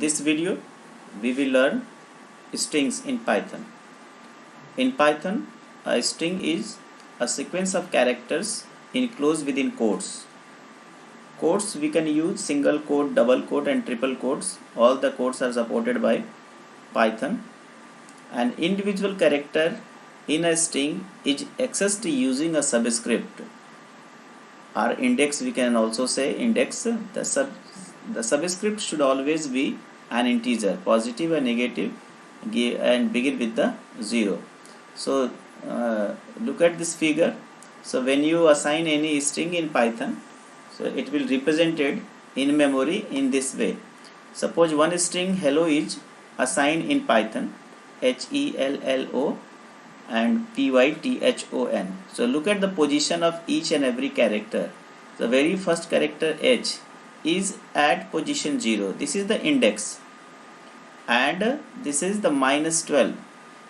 this video, we will learn strings in Python. In Python, a string is a sequence of characters enclosed within quotes. Quotes we can use single quote, double quote and triple quotes. All the quotes are supported by Python. An individual character in a string is accessed using a subscript or index. We can also say index. The subscript should always be an integer, positive and negative, and begin with the 0. So look at this figure. So when you assign any string in Python, so it will represented in memory in this way. Suppose one string hello is assigned in Python, HELLO and PYTHON. So look at the position of each and every character. The very first character H is at position 0. This is the index and this is the -12.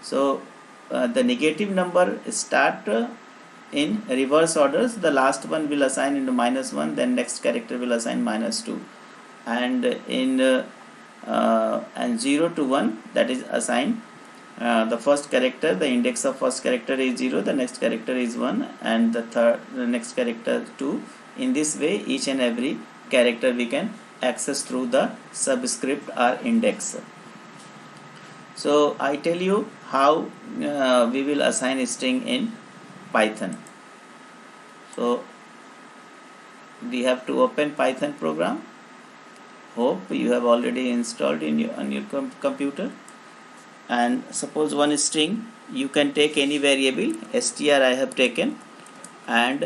So the negative number start in reverse orders. The last one will assign into -1, then next character will assign -2, and in and 0 to 1, that is assigned the first character. The index of first character is 0, the next character is 1, and the next character 2. In this way, each and every character we can access through the subscript or index. So I tell you how we will assign a string in Python. So we have to open Python program. Hope you have already installed on your computer. And suppose one string, you can take any variable. str I have taken, and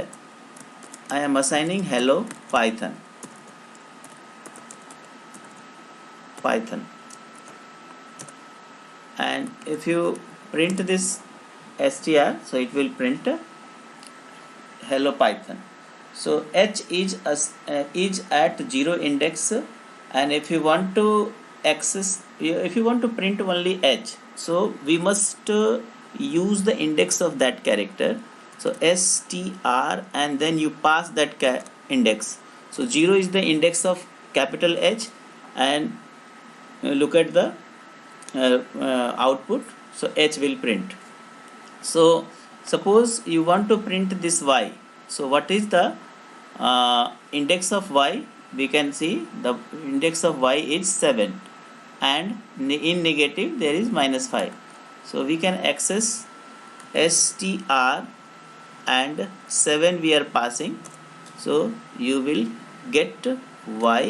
I am assigning hello Python. And if you print this str, so it will print hello Python. So h is at 0 index, and if you want to print only h, so we must use the index of that character. So str, and then you pass that index. So 0 is the index of capital H, and look at the output. So h will print. So suppose you want to print this y. So what is the index of y? We can see the index of y is 7, and in negative there is -5. So we can access str and 7 we are passing. So you will get y,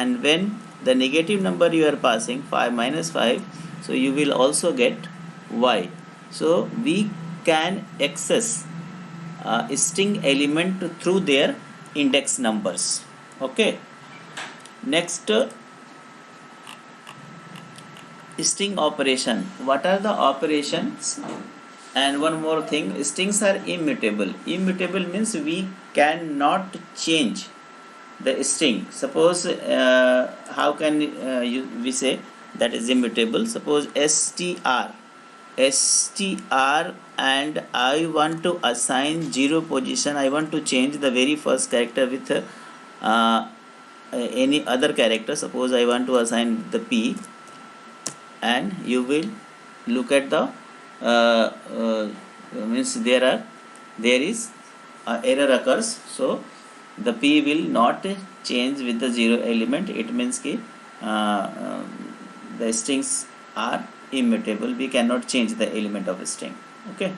and when the negative number you are passing, 5 -5, so you will also get y. So we can access string element through their index numbers. Okay. Next, string operation. What are the operations? And one more thing, strings are immutable. Immutable means we cannot change the string. Suppose how can we say that is immutable? Suppose str, and I want to assign 0 position. I want to change the very first character with any other character. Suppose I want to assign the p, and you will look at the means there is error occurs. So the p will not change with the 0 element. It means ki the strings are immutable. We cannot change the element of a string. Okay.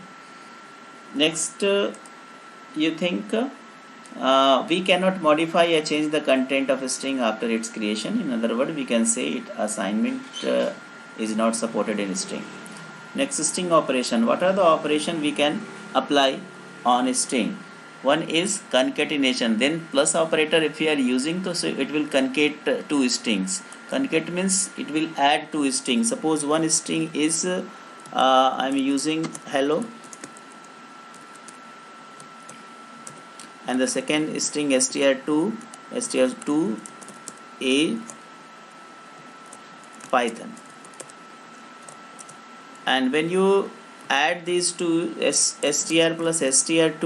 Next, you think we cannot modify or change the content of a string after its creation. In other words, we can say assignment is not supported in string. Next, string operation. What are the operation we can apply on a string? One is concatenation. Then plus operator if we are using, so it will concate 2 strings. Concate means it will add 2 strings. Suppose one string is I am using hello, and the second string str2 a Python. And when you add these two, str plus str2,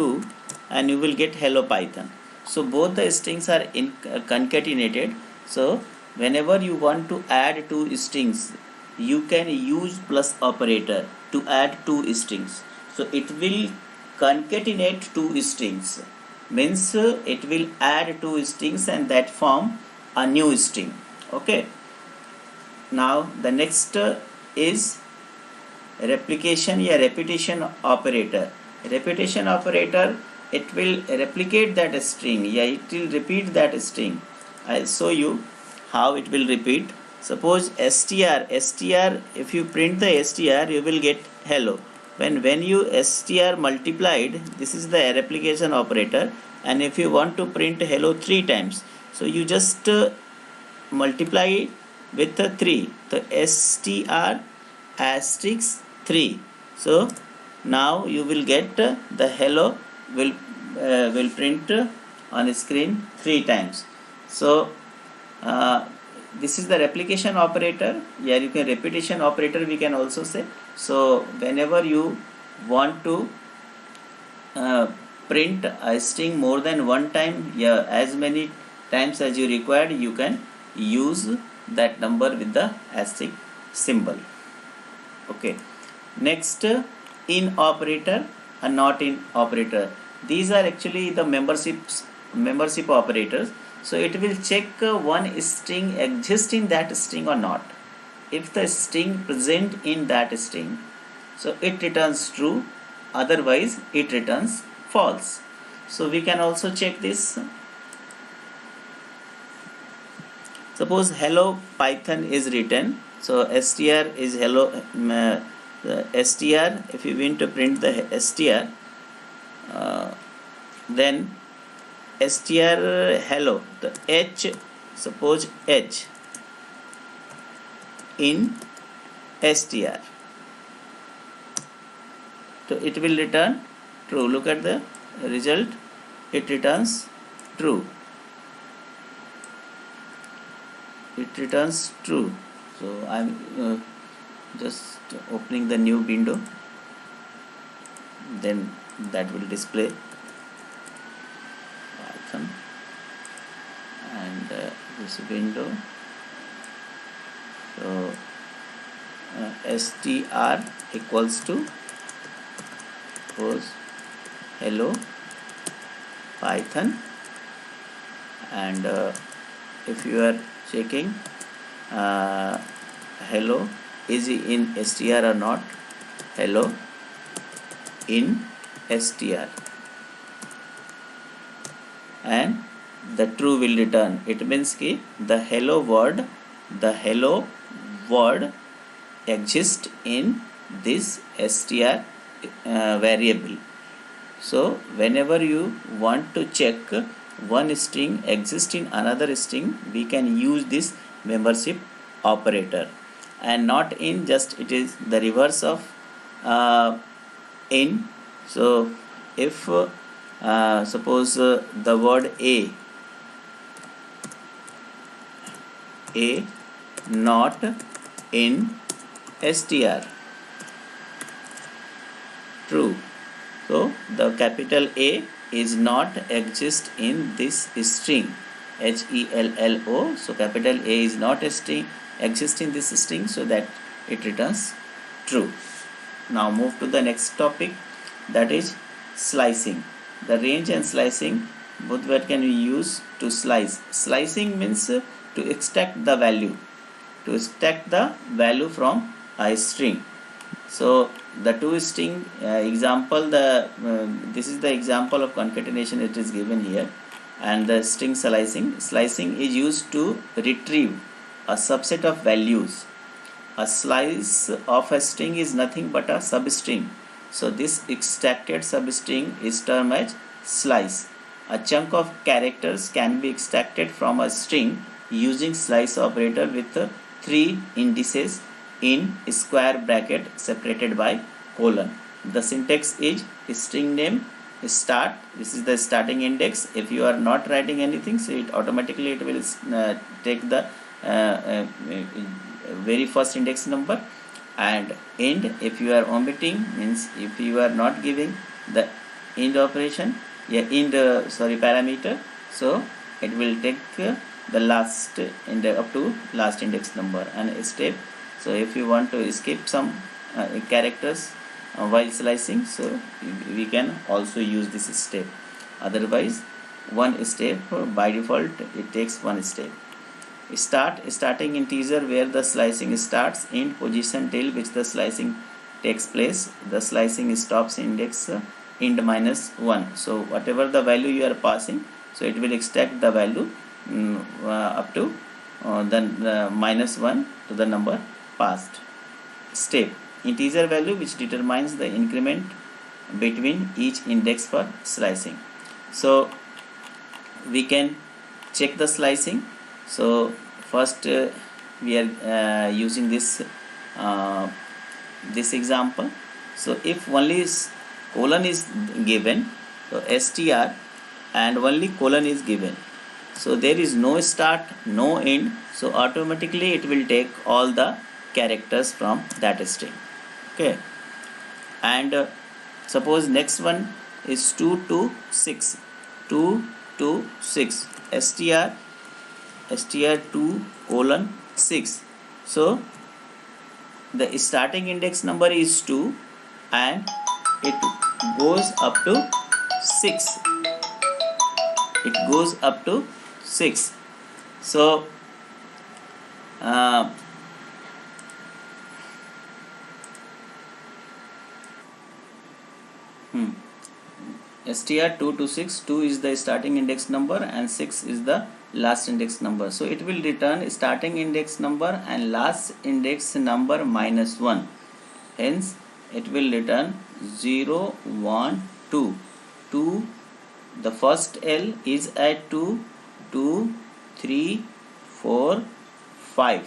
and you will get hello Python. So both the strings are concatenated. So whenever you want to add two strings, you can use plus operator to add two strings. So it will concatenate two strings, means it will add two strings and that form a new string. Okay, now the next is replication या repetition operator. Repetition operator, it will replicate that string, it will repeat that string. I'll show you how it will repeat. Suppose str, if you print the str, you will get hello. When you str multiplied, this is the replication operator, and if you want to print hello 3 times, so you just multiply with 3, the str asterisk 3. So now you will get the hello will print on screen 3 times. So this is the replication operator. You can repetition operator, we can also say. So whenever you want to print a string more than one time, as many times as you required, you can use that number with the asterisk symbol. Okay, next in operator and not in operator. These are actually the membership operators. So it will check one string exists in that string or not. If the string present in that string, so it returns true, otherwise it returns false. So we can also check this. Suppose hello Python is written, so str is hello, str, if you want to print the str, then str hello, the h, suppose h in str, so it will return true. Look at the result, it returns true. It returns true. So I'm just opening the new window, then that will display Python, and this window. So str equals to, suppose hello Python, and if you are checking hello is in str or not, hello in str, and the true will return. It means ki the hello word exists in this str variable. So whenever you want to check one string exists in another string, we can use this membership operator, and not in, just it is the reverse of in. So if suppose the word a not in str, true, so the capital A is not exist in this string hello, so capital A is not a string exist in this string, so that it returns true. Now move to the next topic, that is slicing. The range and slicing, both word can be used to slice. Slicing means to extract the value, from a string. So the two string example, this is the example of concatenation, it is given here. And the string slicing is used to retrieve a subset of values. A slice of a string is nothing but a substring, so this extracted substring is termed as slice. A chunk of characters can be extracted from a string using slice operator with 3 indices in square bracket separated by colon. The syntax is string name start, this is the starting index. If you are not writing anything, so it automatically it will take the very first index number, and end, if you are omitting, means if you are not giving the end operation, parameter, so it will take the last index up to last index number, and a step. So if you want to skip some characters while slicing, so we can also use this step. Otherwise, one step by default it takes one step. Starting integer where the slicing starts, int position till which the slicing takes place, the slicing stops index int -1. So whatever the value you are passing, so it will extract the value up to the -1 to the number passed. Step integer value which determines the increment between each index for slicing. So we can check the slicing. So first we are using this example. So if only colon is given, so str and only colon is given, so there is no start, no end, so automatically it will take all the characters from that string. Okay, and suppose next one is 2 to 6, 2 to 6, str2 colon 6. So the starting index number is 2 and it goes up to 6. It goes up to 6. So str2 to 6, 2 is the starting index number and 6 is the last index number. So it will return starting index number and last index number -1. Hence it will return 0, 1, 2. 2, the first L is at 2, 2, 3, 4, 5.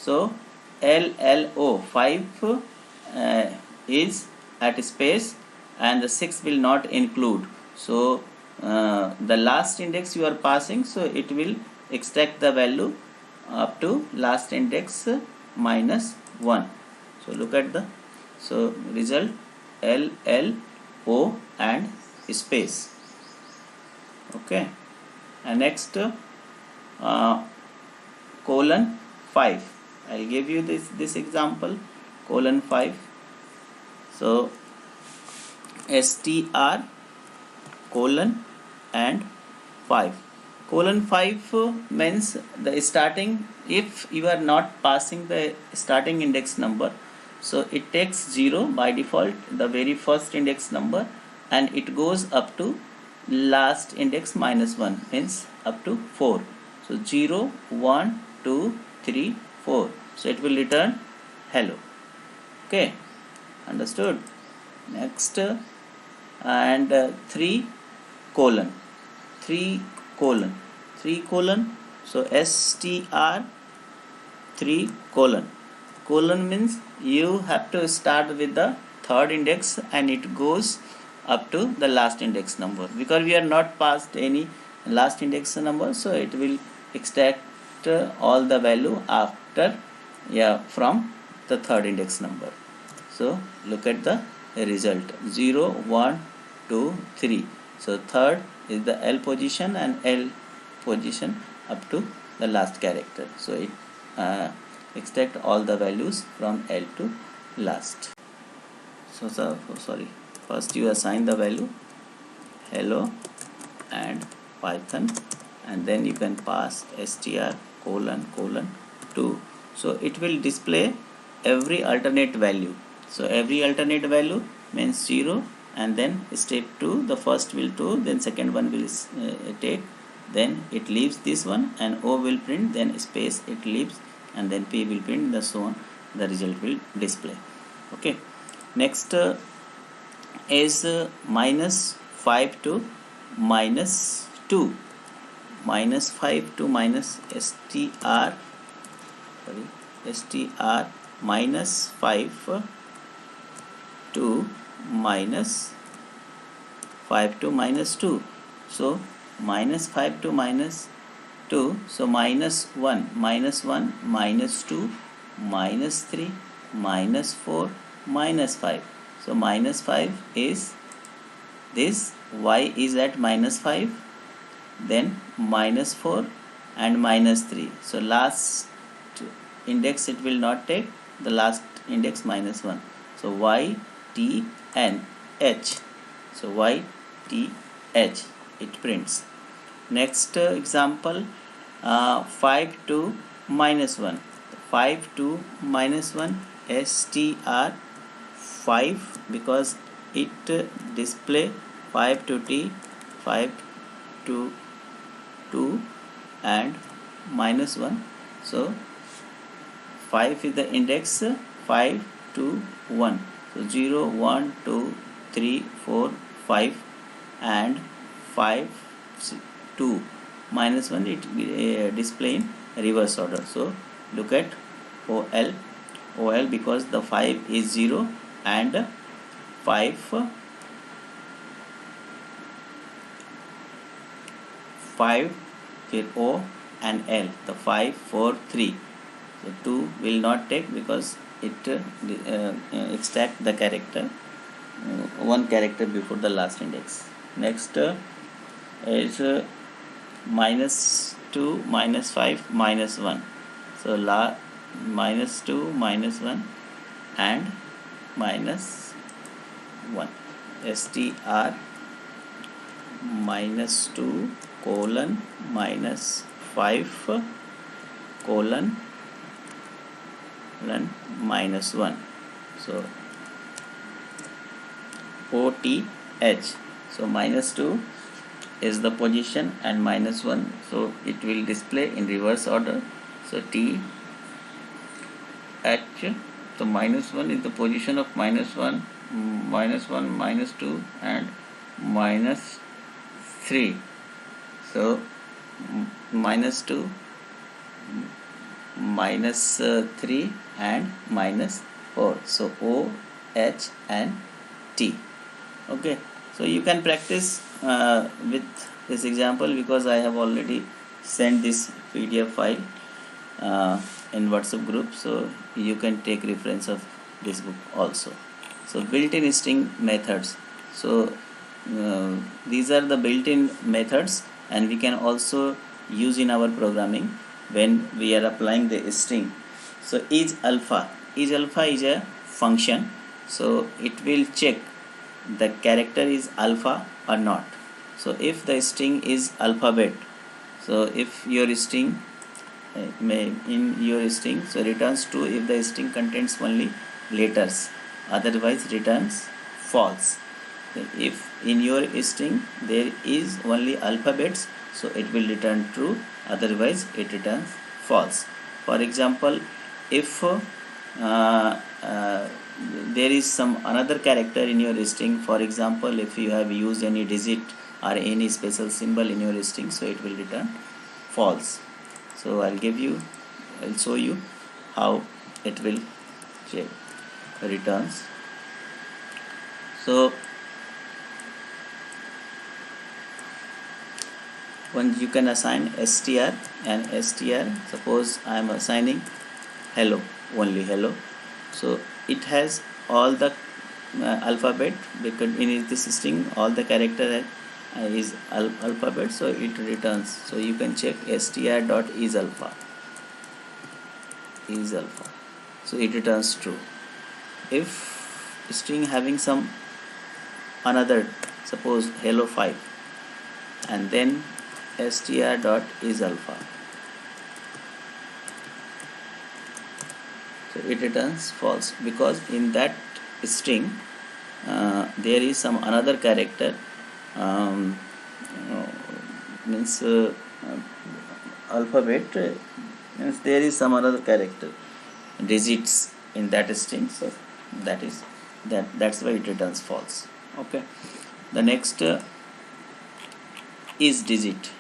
So LLO 5 is at space and the 6 will not include. So the last index you are passing, so it will extract the value up to last index -1. So look at the result LLO and space. Okay, and next colon 5. I'll give you this example, colon 5. So str colon and 5. Colon 5 means the starting, if you are not passing the starting index number, so it takes 0 by default, the very first index number, and it goes up to last index -1, means up to 4. So 0, 1, 2, 3, 4. So it will return hello. Okay, understood? Next and 3 colon. So str 3 colon. Colon means you have to start with the third index and it goes up to the last index number. Because we are not passed any last index number, so it will extract all the value after from the third index number. So look at the result, 0, 1, 2, 3. So third is the L position and L position up to the last character. So it extract all the values from L to last. So sorry, first you assign the value hello and Python, and then you can pass str colon 2. So it will display every alternate value. So every alternate value means 0, and then step 2, the first will 2, then second one will take, then it leaves this one, and O will print, then space it leaves, and then P will print, the so on, the result will display. Okay, next is -5 to -2. -5 to str -5 to -5 to -2. So -5 to -2, so -1, -1, -2, -3, -4, -5. So -5 is this, y is at -5, then -4, and -3. So last index it will not take, the last index -1. So y, t and h. So y, t, h it prints. Next example, 5 to -1. 5 to -1 str 5, because it display 5 to t, 5 to 2 and -1. So 5 is the index, 5 to 1. So 0, 1, 2, 3, 4, 5 and 5, 2, -1 it display in reverse order. So look at OL because the 5 is 0 and 5 फिर O and L, the 5, 4, 3. So 2 will not take because it extract the character, one character before the last index. Next is -2, -5, -1. So -2, -1 and -1. str -2 colon -5 colon -1. So OTH. So -2 is the position and -1, so it will display in reverse order. So TH, so -1 is the position of -1, -1, -2 and -3. So -2, -3 and -4. So O, H and T. Okay, so you can practice with this example because I have already sent this PDF file in WhatsApp group, so you can take reference of this book also. So built-in string methods. So these are the built-in methods and we can also use in our programming when we are applying the string. So is alpha is a function, so it will check the character is alpha or not. So if the string is alphabet, so if your string so returns true if the string contains only letters, otherwise returns false. If in your string there is only alphabets, so it will return true, otherwise it returns false. For example, if there is some another character in your string, for example if you have used any digit or any special symbol in your string, so it will return false. So I'll show you how it will check returns. So once you can assign str and str, suppose I am assigning hello, only hello, so it has all the alphabet, because in this string all the character is alphabet, so it returns. So you can check str dot is alpha, so it returns true. If string having some another, suppose hello 5 and then str dot is alpha, so it returns false, because in that string there is some another character, means alphabet, means there is some another character digits in that string, so that's why it returns false. Okay, the next is digit.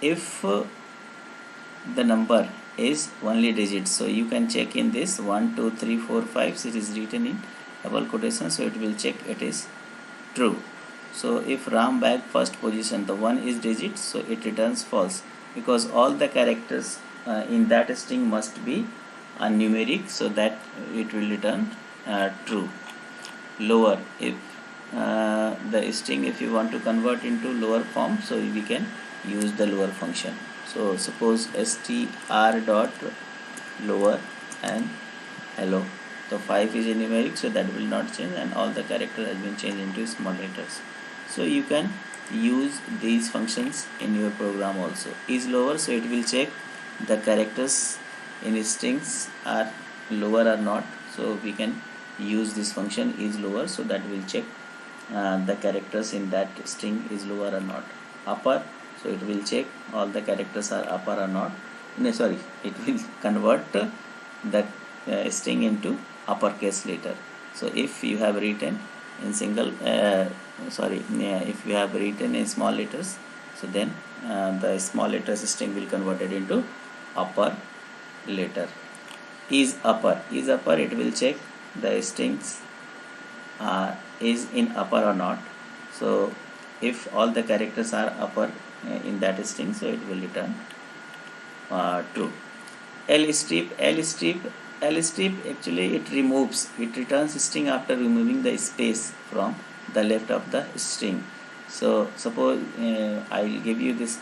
If the number is only digit, so you can check in this 1 2 3 4 5, so it is written in double quotation, so it will check it is true. So if Ram bag first position, the 1 is digit, so it returns false, because all the characters in that string must be numeric, so that it will return true. Lower, if the string if you want to convert into lower form, so we can use the lower function. So suppose str dot lower and hello. So 5 is a numeric, so that will not change, and all the character has been changed into small letters. So you can use these functions in your program also. Is lower, so it will check the characters in strings are lower or not. So we can use this function is lower, so that will check the characters in that string is lower or not. Upper, so it will check all the characters are upper or not. No, sorry, it will convert that string into uppercase later. So if you have written in if you have written in small letters, so then the small letters string will convert it into upper later. Is upper, it will check the strings is in upper or not. So if all the characters are upper in that string, so it will return true. Lstrip actually it returns string after removing the space from the left of the string. So suppose I will give you this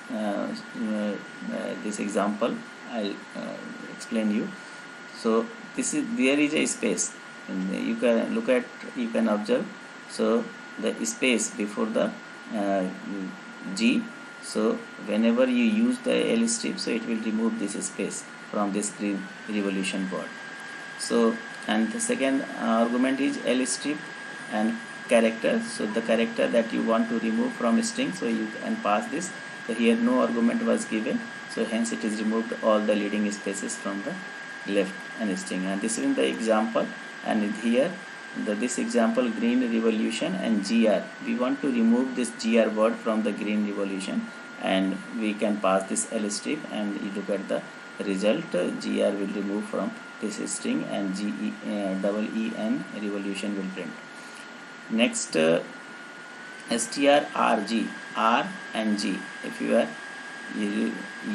this example. I'll explain you. So there is a space, and you can observe. So the space before the G. So whenever you use the lstrip, so it will remove this space from this green revolution word. So, and the second argument is lstrip and character. So the character that you want to remove from string, so you can pass this. So here no argument was given, so hence it is removed all the leading spaces from the left and string. And this is the example, and here this example green revolution and gr, we want to remove this gr word from the green revolution, and we can pass this lstrip, and you look at the result, gr will remove from this string, and double en revolution will print. Next str rg, r and g, if you are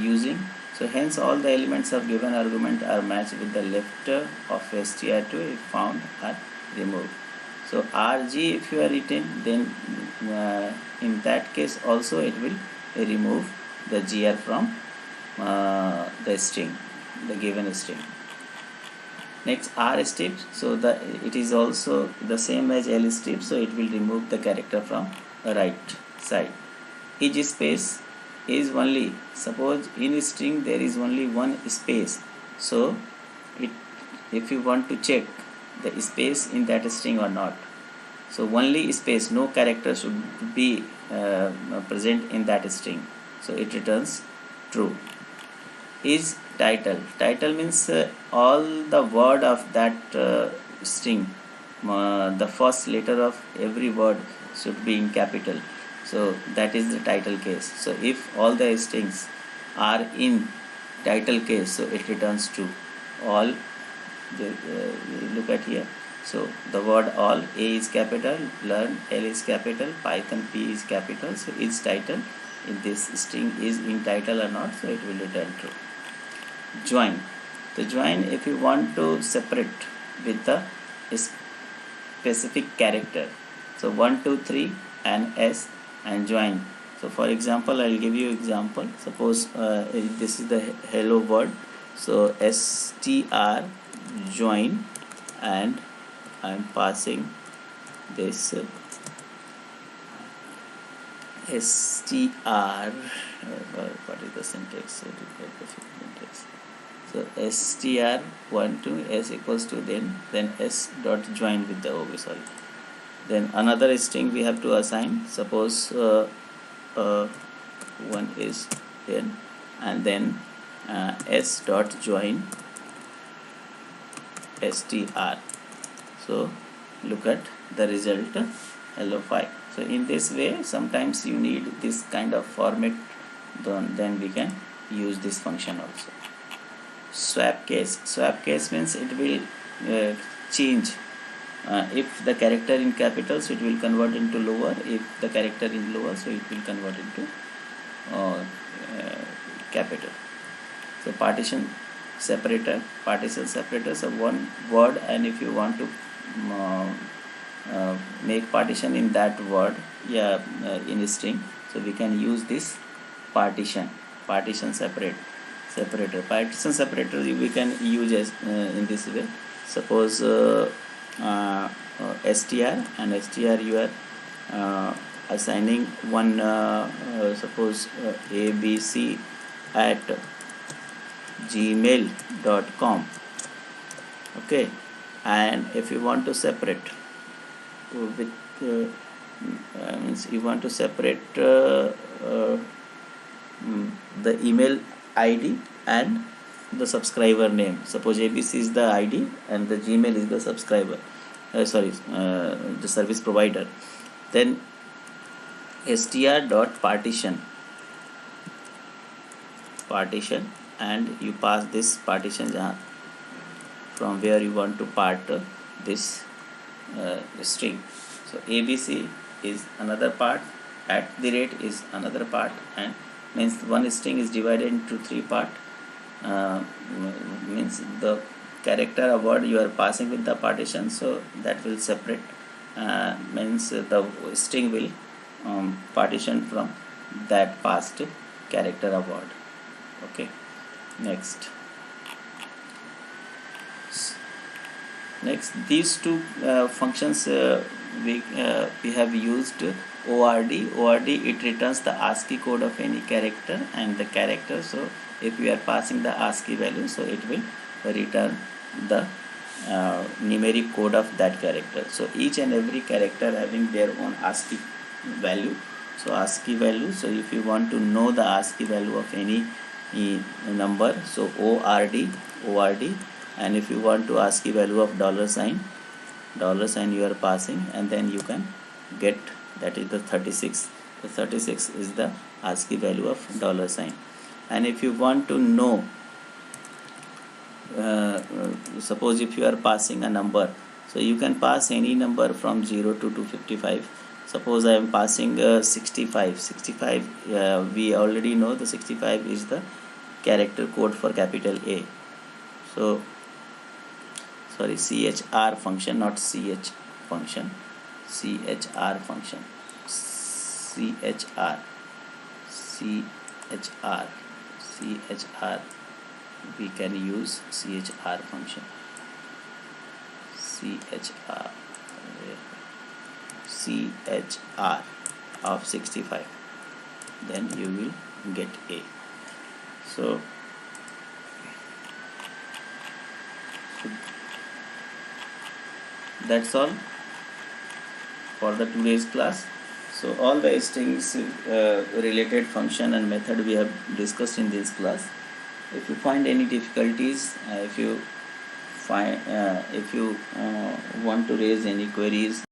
using, so hence all the elements of given argument are matched with the left of str2 if found are removed. So rg if you are written, then in that case also it will remove the gr from the string, the given string. Next rstrip, so it is also the same as lstrip, so it will remove the character from the right side. Each space is only, suppose in string there is only one space, so if you want to check the space in that string or not, so only space, no character should be present in that string, so it returns true. Is title means all the word of that string, the first letter of every word should be in capital, so that is the title case. So if all the strings are in title case, so it returns true. All look at here, so the word all, A is capital, learn, L is capital, Python, P is capital, so is title, if this string is in title or not, so it will return true. Join, the join if you want to separate with the specific character, so 1 2 3 and s and join. So for example, I will give you example. Suppose this is the hello word, so str join, and I am passing this str, what is the syntax? So str1 to s equals to then s dot join with the OB, sorry. Then another string we have to assign. Suppose one is here, and then s dot join str. So look at the result, hello 5. So in this way, sometimes you need this kind of format, then we can use this function also. Swap case means it will change, if the character in capital, so it will convert into lower, if the character in lower, so it will convert into capital. So partition separator, so one word, and if you want to make partition in that word, in a string, so we can use this partition. partition separator. Partition separator we can use as in this way. Suppose str and str you are assigning one suppose abc at gmail.com. okay, and if you want to separate with means you want to separate the email ID and the subscriber name. Suppose ABC is the ID and the Gmail is the subscriber, the service provider. Then str.partition and you pass this partition from where you want to part this string. So ABC is another part, @ is another part, and means one string is divided into 3 parts. Means the character of word you are passing with the partition, so that will separate. Means the string will partition from that past character of word. Okay, next these two functions we have used. ORD it returns the ASCII code of any character and the character. So if we are passing the ASCII value, so it will return the numeric code of that character. So each and every character having their own ASCII value. So ASCII value, so if you want to know the ASCII value of any number, so ORD, and if you want to ASCII value of $sign you are passing, and then you can get, that is the 36. The 36 is the ASCII value of $sign. And if you want to know, suppose if you are passing a number, so you can pass any number from 0 to 255. Suppose I am passing 65. We already know the 65 is the character code for capital A. So sorry, CHR function, not CH function, CHR function, CHR, we can use CHR function, CHR of 65, then you will get A. So that's all for the today's class. So all the strings related function and method we have discussed in this class. If you find any difficulties, if you want to raise any queries,